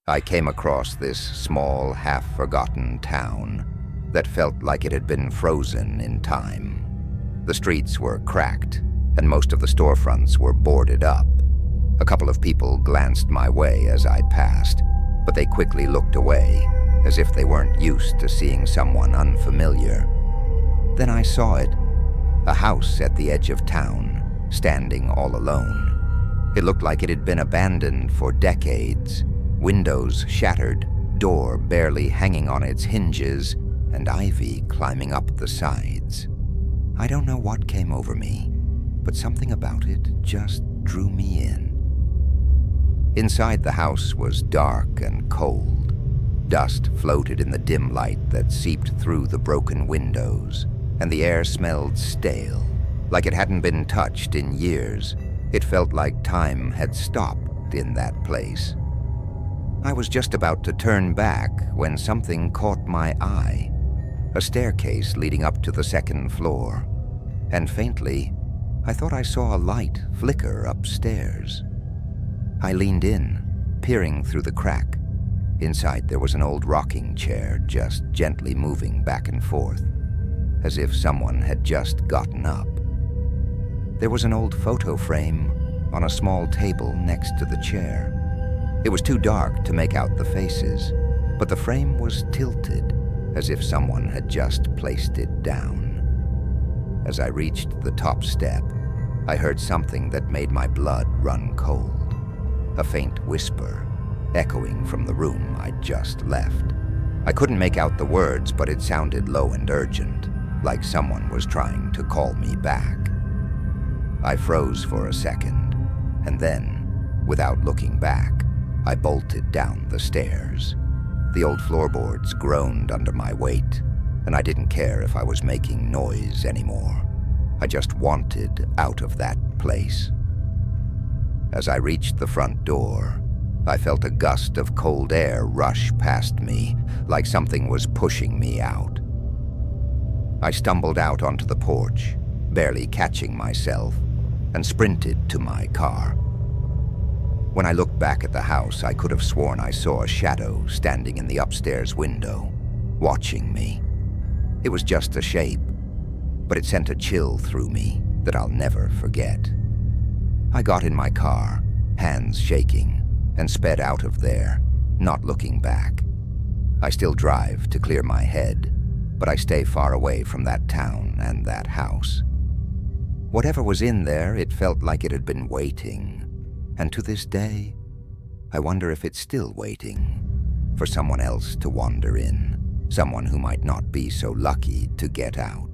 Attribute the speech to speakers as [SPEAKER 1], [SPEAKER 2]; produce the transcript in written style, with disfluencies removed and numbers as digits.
[SPEAKER 1] I came across this small, half-forgotten town that felt like it had been frozen in time. The streets were cracked, and most of the storefronts were boarded up. A couple of people glanced my way as I passed, but they quickly looked away, as if they weren't used to seeing someone unfamiliar. Then I saw it, a house at the edge of town, standing all alone. It looked like it had been abandoned for decades, windows shattered, door barely hanging on its hinges, and ivy climbing up the sides. I don't know what came over me, but something about it just drew me in. Inside the house was dark and cold. Dust floated in the dim light that seeped through the broken windows, and the air smelled stale, like it hadn't been touched in years. It felt like time had stopped in that place. I was just about to turn back when something caught my eye. A staircase leading up to the second floor, and faintly, I thought I saw a light flicker upstairs. I leaned in, peering through the crack. Inside there was an old rocking chair just gently moving back and forth, as if someone had just gotten up. There was an old photo frame on a small table next to the chair. It was too dark to make out the faces, but the frame was tilted, as if someone had just placed it down. As I reached the top step, I heard something that made my blood run cold. A faint whisper, echoing from the room I'd just left. I couldn't make out the words, but it sounded low and urgent, like someone was trying to call me back. I froze for a second, and then, without looking back, I bolted down the stairs. The old floorboards groaned under my weight, and I didn't care if I was making noise anymore. I just wanted out of that place. As I reached the front door, I felt a gust of cold air rush past me, like something was pushing me out. I stumbled out onto the porch, barely catching myself, and sprinted to my car. When I looked back at the house, I could have sworn I saw a shadow standing in the upstairs window, watching me. It was just a shape, but it sent a chill through me that I'll never forget. I got in my car, hands shaking, and sped out of there, not looking back. I still drive to clear my head, but I stay far away from that town and that house. Whatever was in there, it felt like it had been waiting. And to this day, I wonder if it's still waiting for someone else to wander in, someone who might not be so lucky to get out.